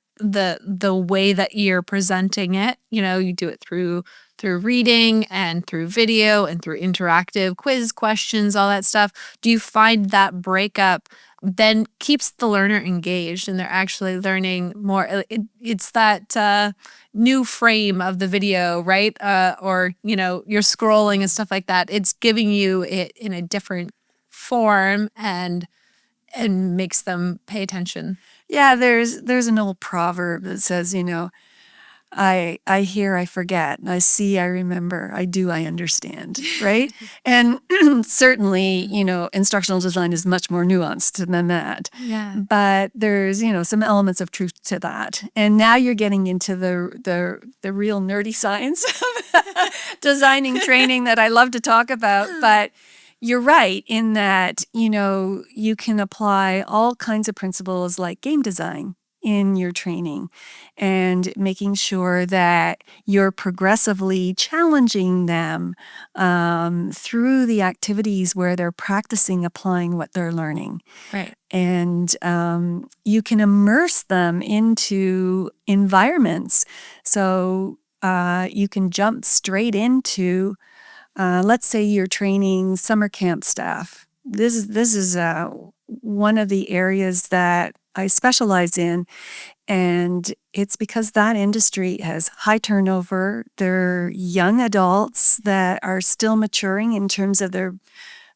S2: way that you're presenting it, you do it through reading and through video and through interactive quiz questions, all that stuff, do you find that breakup then keeps the learner engaged and they're actually learning more? It's that new frame of the video, right? Or, you're scrolling and stuff like that. It's giving you it in a different form and makes them pay attention.
S1: Yeah, there's an old proverb that says, I hear, I forget, I see, I remember, I do, I understand, right? And certainly, instructional design is much more nuanced than that.
S2: Yeah.
S1: But there's, some elements of truth to that. And now you're getting into the real nerdy science of designing training that I love to talk about. But you're right in that, you can apply all kinds of principles like game design in your training and making sure that you're progressively challenging them through the activities where they're practicing applying what they're learning.
S2: Right.
S1: And you can immerse them into environments. So you can jump straight into let's say you're training summer camp staff. This is one of the areas that I specialize in, and it's because that industry has high turnover. They're young adults that are still maturing in terms of their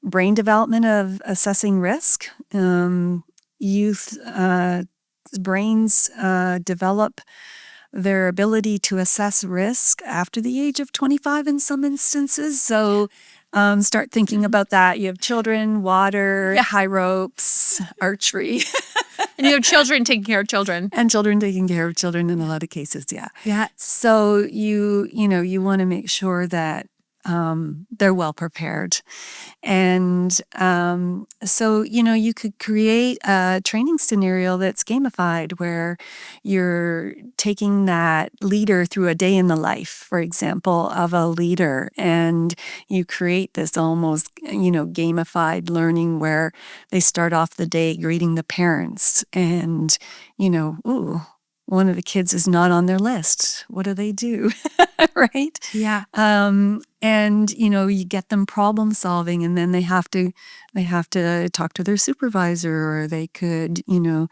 S1: brain development of assessing risk. Youth brains develop their ability to assess risk after the age of 25 in some instances. So start thinking about that. You have children, water, high ropes, archery.
S2: And you have children taking care of children.
S1: And children taking care of children in a lot of cases, yeah.
S2: Yeah.
S1: So you want to make sure that they're well prepared. And so, you could create a training scenario that's gamified where you're taking that leader through a day in the life, for example, of a leader. And you create this almost, gamified learning where they start off the day greeting the parents and, ooh, one of the kids is not on their list. What do they do? Right?
S2: Yeah.
S1: And you get them problem solving, and then they have to talk to their supervisor, or they could, you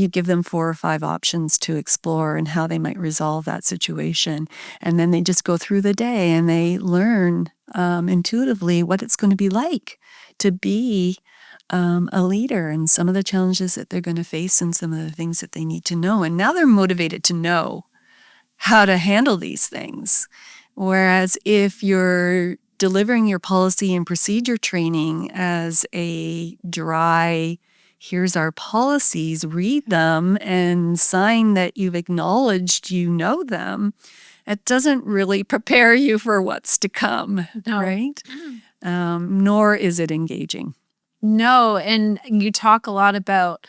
S1: give them 4 or 5 options to explore and how they might resolve that situation. And then they just go through the day and they learn intuitively what it's going to be like to be a leader, and some of the challenges that they're going to face and some of the things that they need to know. And now they're motivated to know how to handle these things. Whereas if you're delivering your policy and procedure training as a dry, here's our policies, read them and sign that you've acknowledged you know them, it doesn't really prepare you for what's to come, right? Nor is it engaging.
S2: No, and you talk a lot about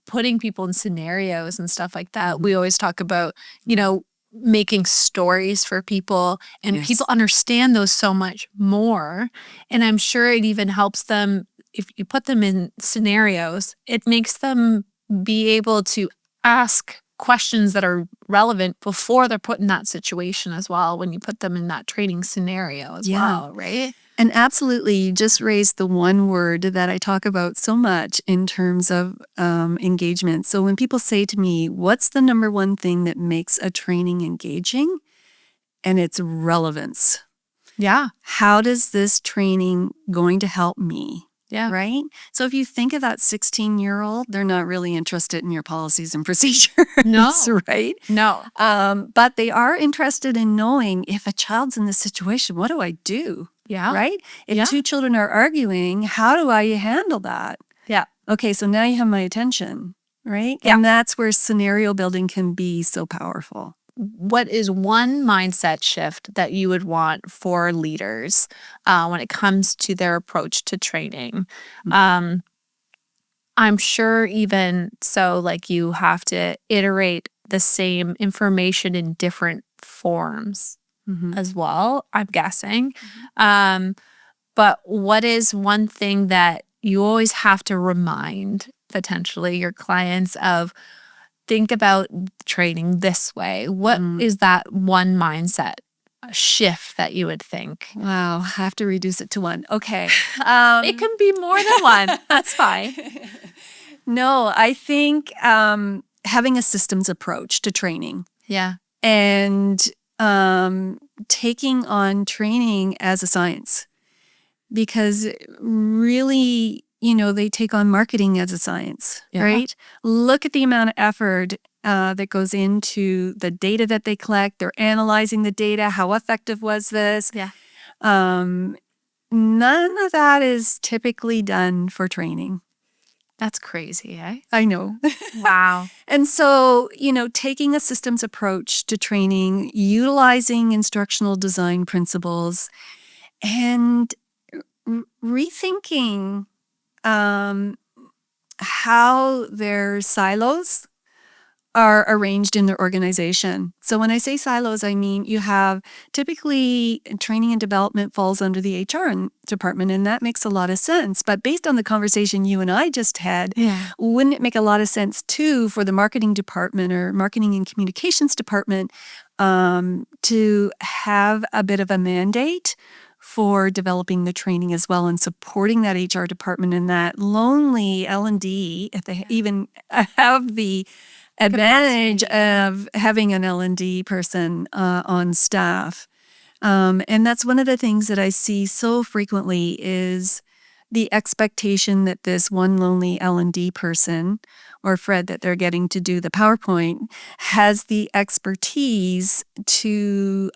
S2: putting people in scenarios and stuff like that. We always talk about, making stories for people, and people understand those so much more. And I'm sure it even helps them if you put them in scenarios. It makes them be able to ask questions that are relevant before they're put in that situation as well, when you put them in that training scenario as well, right?
S1: And absolutely, you just raised the one word that I talk about so much in terms of engagement. So when people say to me, what's the number one thing that makes a training engaging? And it's relevance.
S2: Yeah.
S1: How does this training going to help me?
S2: Yeah.
S1: Right? So if you think of that 16-year-old, they're not really interested in your policies and procedures.
S2: No.
S1: Right?
S2: No.
S1: But they are interested in knowing, if a child's in this situation, what do I do?
S2: Yeah.
S1: Right? If 2 children are arguing, how do I handle that?
S2: Yeah.
S1: Okay, so now you have my attention, right?
S2: Yeah.
S1: And that's where scenario building can be so powerful.
S2: What is one mindset shift that you would want for leaders when it comes to their approach to training? I'm sure even so, like, you have to iterate the same information in different forms as well, I'm guessing. But what is one thing that you always have to remind potentially your clients of? Think about training this way. What is that one mindset shift that you would think?
S1: Wow, I have to reduce it to one. Okay.
S2: It can be more than one. That's fine.
S1: No, I think having a systems approach to training.
S2: Yeah.
S1: And taking on training as a science. Because really, they take on marketing as a science, right? Look at the amount of effort that goes into the data that they collect. They're analyzing the data. How effective was this?
S2: Yeah.
S1: None of that is typically done for training.
S2: That's crazy, eh?
S1: I know.
S2: Wow.
S1: And so, taking a systems approach to training, utilizing instructional design principles, and rethinking how their silos are arranged in their organization. So when I say silos, I mean you have typically training and development falls under the HR department, and that makes a lot of sense. But based on the conversation you and I just had, wouldn't it make a lot of sense too for the marketing department or marketing and communications department to have a bit of a mandate for developing the training as well and supporting that HR department and that lonely L&D, if they even have the advantage of having an L&D person on staff. And that's one of the things that I see so frequently is the expectation that this one lonely L&D person or Fred that they're getting to do the PowerPoint has the expertise to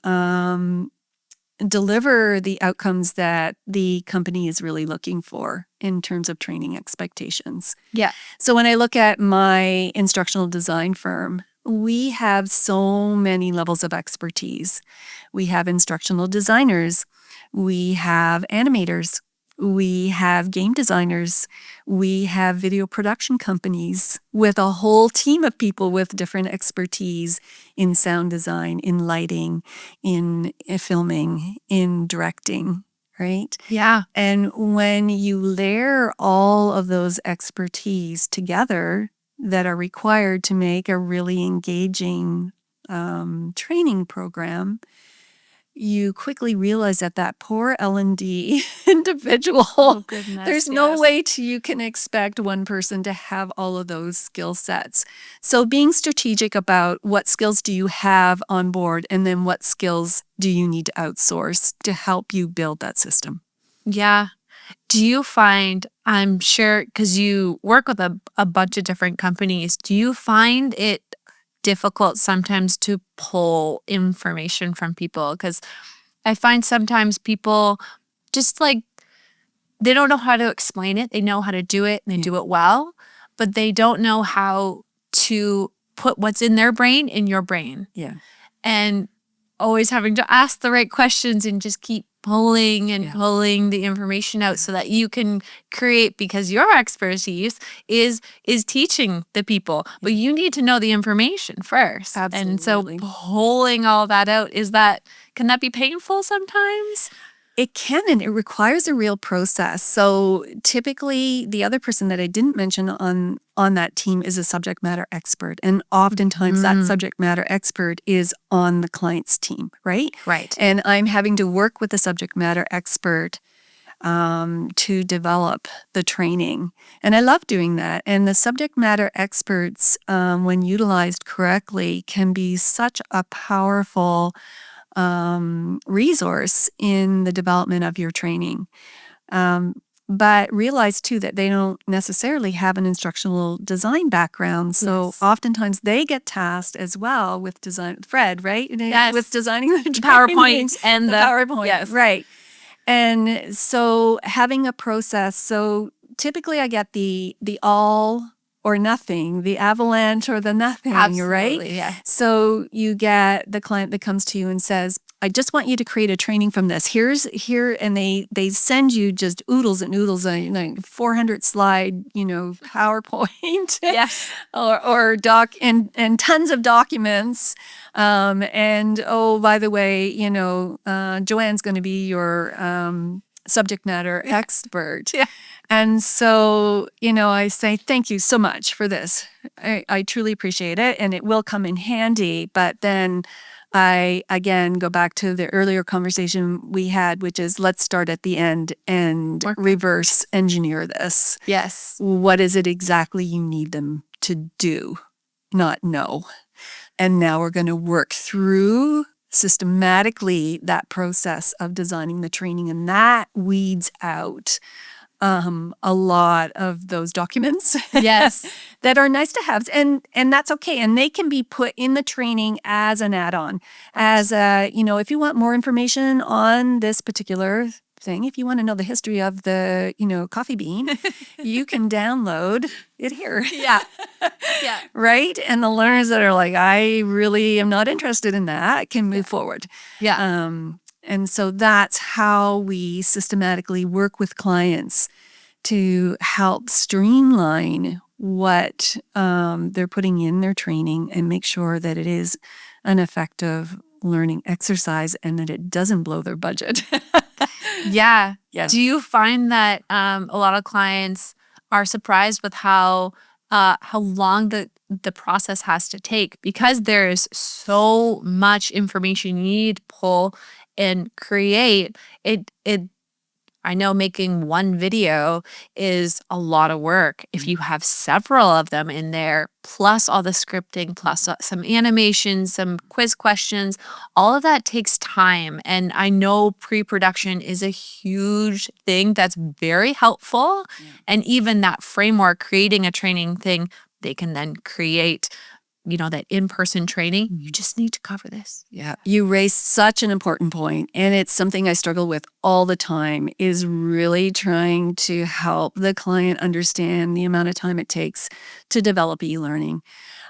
S1: deliver the outcomes that the company is really looking for in terms of training expectations.
S2: Yeah.
S1: So when I look at my instructional design firm, we have so many levels of expertise. We have instructional designers. We have animators. We have game designers. We have video production companies with a whole team of people with different expertise in sound design, in lighting, in filming, in directing, right?
S2: Yeah.
S1: And when you layer all of those expertise together that are required to make a really engaging training program, you quickly realize that that poor L&D individual,
S2: Oh, goodness,
S1: there's no
S2: yes.
S1: way you can expect one person to have all of those skill sets. So being strategic about what skills do you have on board, and then what skills do you need to outsource to help you build that system.
S2: Yeah. Do you find, I'm sure, because you work with a bunch of different companies, do you find it difficult sometimes to pull information from people? Because I find sometimes people just like, they don't know how to explain it. They know how to do it and they do it well, but they don't know how to put what's in their brain in your brain.
S1: Yeah.
S2: And always having to ask the right questions and just keep pulling and pulling the information out so that you can create, because your expertise is teaching the people, but you need to know the information first.
S1: Absolutely.
S2: And so pulling all that out, can that be painful sometimes?
S1: It can, and it requires a real process. So typically, the other person that I didn't mention on that team is a subject matter expert. And oftentimes that subject matter expert is on the client's team, right?
S2: Right.
S1: And I'm having to work with the subject matter expert to develop the training. And I love doing that. And the subject matter experts, when utilized correctly, can be such a powerful resource in the development of your training. But realize too that they don't necessarily have an instructional design background. So oftentimes they get tasked as well with design, Fred, right?
S2: Yes.
S1: With designing the
S2: PowerPoint and the
S1: PowerPoint.
S2: Yes.
S1: Right. And so having a process. So typically I get the all or nothing, the avalanche or the nothing,
S2: Absolutely,
S1: right?
S2: yeah.
S1: So you get the client that comes to you and says, I just want you to create a training from this. And they send you just oodles and oodles of 400 slide, PowerPoint,
S2: Yes.
S1: or doc and tons of documents. And oh, by the way, Joanne's going to be your subject matter expert.
S2: Yeah.
S1: And so, I say, thank you so much for this. I truly appreciate it. And it will come in handy. But then I, again, go back to the earlier conversation we had, which is let's start at the end and reverse engineer this.
S2: Yes.
S1: What is it exactly you need them to do, not know? And now we're going to work through systematically that process of designing the training, and that weeds out a lot of those documents.
S2: Yes.
S1: That are nice to have, and that's okay. And they can be put in the training as an add-on, as if you want more information on this particular thing, if you want to know the history of the coffee bean, you can download it here.
S2: Yeah. Yeah.
S1: Right? And the learners that are like, I really am not interested in that, can move forward.
S2: Yeah.
S1: And so that's how we systematically work with clients to help streamline what they're putting in their training and make sure that it is an effective learning exercise and that it doesn't blow their budget.
S2: Yeah.
S1: Yeah.
S2: Do you find that a lot of clients are surprised with how long the process has to take, because there is so much information you need to pull and create it? I know making one video is a lot of work. If you have several of them in there, plus all the scripting, plus some animations, some quiz questions, all of that takes time. And I know pre-production is a huge thing that's very helpful. Yeah. And even that framework, creating a training thing, they can then create that in-person training, you just need to cover this.
S1: Yeah, you raise such an important point, and it's something I struggle with all the time, is really trying to help the client understand the amount of time it takes to develop e-learning.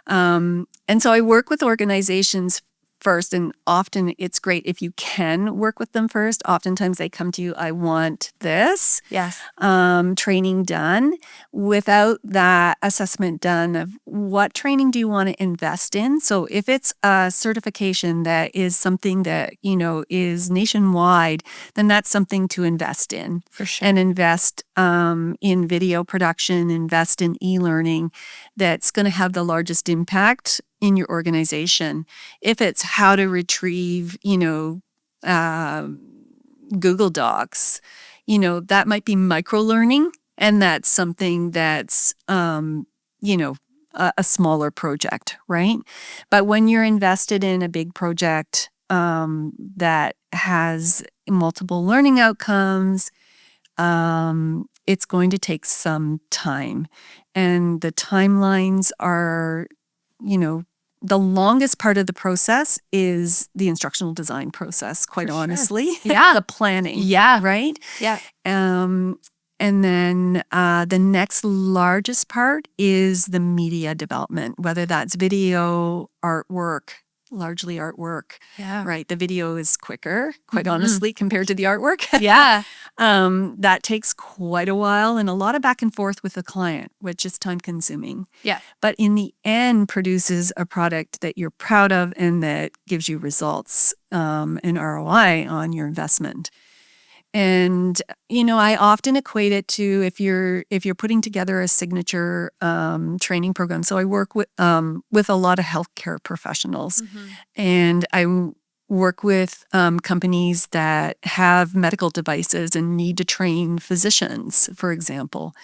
S1: And so I work with organizations first, and often it's great if you can work with them first. Oftentimes they come to you, I want this
S2: Yes.
S1: training done. Without that assessment done of what training do you want to invest in? So if it's a certification that is something that, is nationwide, then that's something to invest in.
S2: For sure.
S1: And invest in video production, invest in e-learning that's going to have the largest impact in your organization. If it's how to retrieve, Google Docs, that might be micro learning, and that's something that's, a smaller project, right? But when you're invested in a big project that has multiple learning outcomes, it's going to take some time. And the timelines are, the longest part of the process is the instructional design process, quite
S2: For sure.
S1: honestly.
S2: Yeah.
S1: The planning.
S2: Yeah.
S1: Right?
S2: Yeah.
S1: And then the next largest part is the media development, whether that's video, artwork, largely artwork.
S2: Yeah.
S1: Right. The video is quicker, quite honestly, compared to the artwork.
S2: Yeah.
S1: That takes quite a while and a lot of back and forth with the client, which is time consuming.
S2: Yeah.
S1: But in the end produces a product that you're proud of and that gives you results and ROI on your investment. And, I often equate it to if you're putting together a signature training program. So I work with a lot of healthcare professionals, and I work with companies that have medical devices and need to train physicians, for example.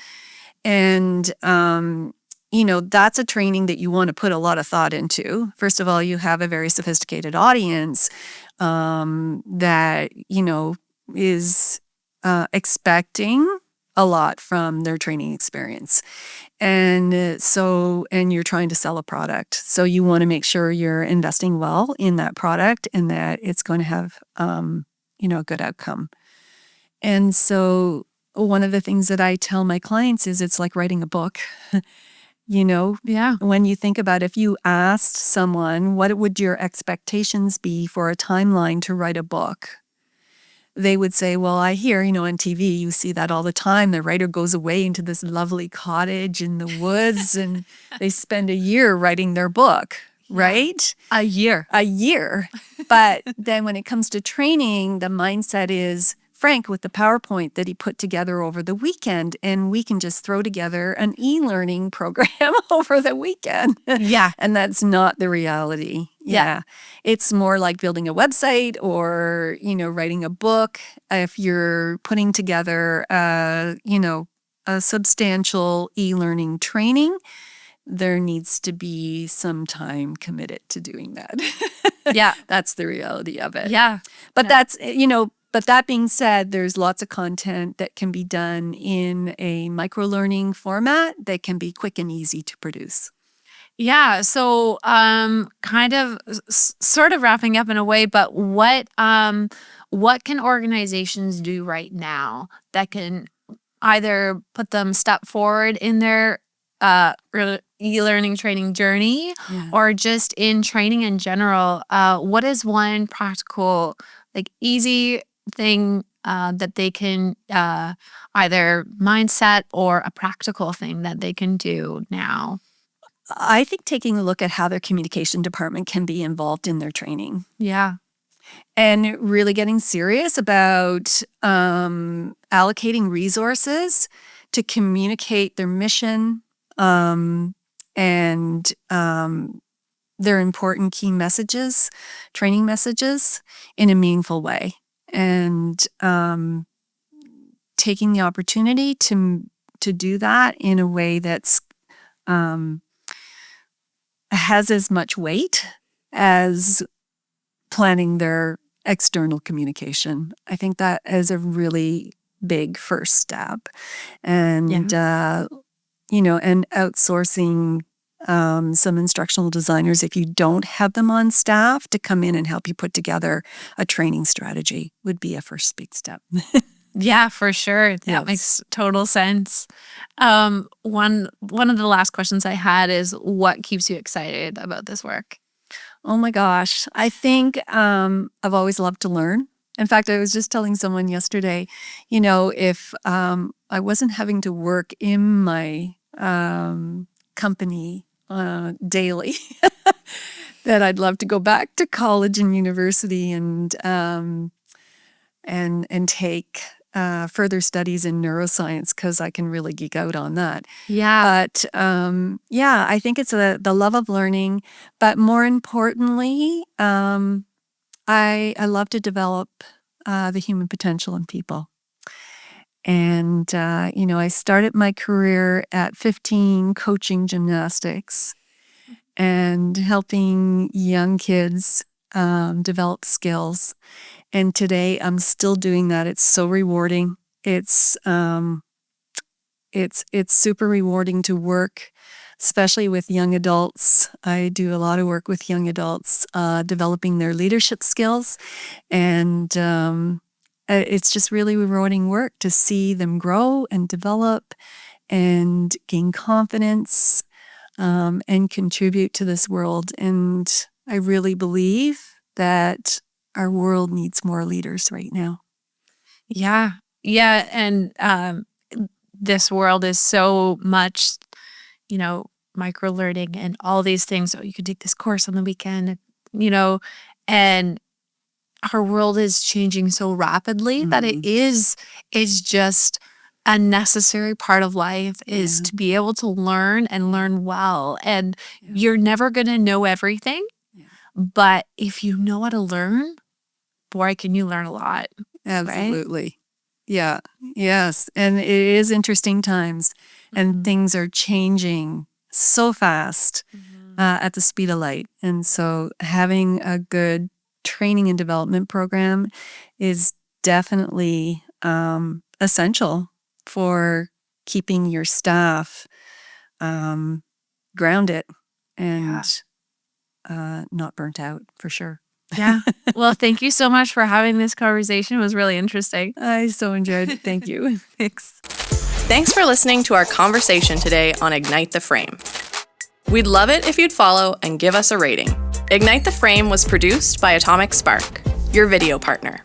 S1: And, that's a training that you want to put a lot of thought into. First of all, you have a very sophisticated audience that, is expecting a lot from their training experience. And and you're trying to sell a product. So you want to make sure you're investing well in that product and that it's going to have, a good outcome. And so one of the things that I tell my clients is it's like writing a book.
S2: Yeah.
S1: When you think about if you asked someone, what would your expectations be for a timeline to write a book? They would say, well, I hear, on TV, you see that all the time. The writer goes away into this lovely cottage in the woods and they spend a year writing their book, right?
S2: A year.
S1: But then when it comes to training, the mindset is Frank with the PowerPoint that he put together over the weekend, and we can just throw together an e-learning program over the weekend.
S2: Yeah.
S1: And that's not the reality. Yeah. It's more like building a website or, writing a book. If you're putting together, a substantial e-learning training, there needs to be some time committed to doing that.
S2: Yeah.
S1: That's the reality of it.
S2: Yeah.
S1: But that's, but that being said, there's lots of content that can be done in a micro-learning format that can be quick and easy to produce.
S2: Yeah. So, kind of sort of wrapping up in a way, but what can organizations do right now that can either put them step forward in their e-learning training journey or just in training in general? What is one practical, easy thing that they can either mindset or a practical thing that they can do now?
S1: I think taking a look at how their communication department can be involved in their training.
S2: Yeah.
S1: And really getting serious about allocating resources to communicate their mission and their important key messages, training messages, in a meaningful way. And taking the opportunity to do that in a way that's has as much weight as planning their external communication. I think that is a really big first step. And, and outsourcing some instructional designers, if you don't have them on staff, to come in and help you put together a training strategy would be a first big step.
S2: Yeah, for sure. That
S1: Yes.
S2: makes total sense. One of the last questions I had is, what keeps you excited about this work?
S1: Oh my gosh. I think I've always loved to learn. In fact, I was just telling someone yesterday, if I wasn't having to work in my company daily, that I'd love to go back to college and university and take further studies in neuroscience, because I can really geek out on that.
S2: Yeah.
S1: But I think it's the love of learning. But more importantly, I love to develop the human potential in people. And, I started my career at 15 coaching gymnastics and helping young kids develop skills. And today I'm still doing that. It's so rewarding. It's super rewarding to work, especially with young adults. I do a lot of work with young adults, developing their leadership skills. And it's just really rewarding work to see them grow and develop and gain confidence, and contribute to this world. And I really believe that our world needs more leaders right now.
S2: Yeah. Yeah. And this world is so much, micro learning and all these things. So you could take this course on the weekend, and our world is changing so rapidly that it is just a necessary part of life is to be able to learn and learn well. And you're never going to know everything, but if you know how to learn, boy, can you learn a lot.
S1: Absolutely. Right? Yeah. Yes. And it is interesting times, and things are changing so fast at the speed of light. And so having a good training and development program is definitely essential for keeping your staff grounded and not burnt out, for sure.
S2: Yeah. Well, thank you so much for having this conversation. It was really interesting.
S1: I so enjoyed it. Thank you. Thanks.
S3: Thanks for listening to our conversation today on Ignite the Frame. We'd love it if you'd follow and give us a rating. Ignite the Frame was produced by Atomic Spark, your video partner.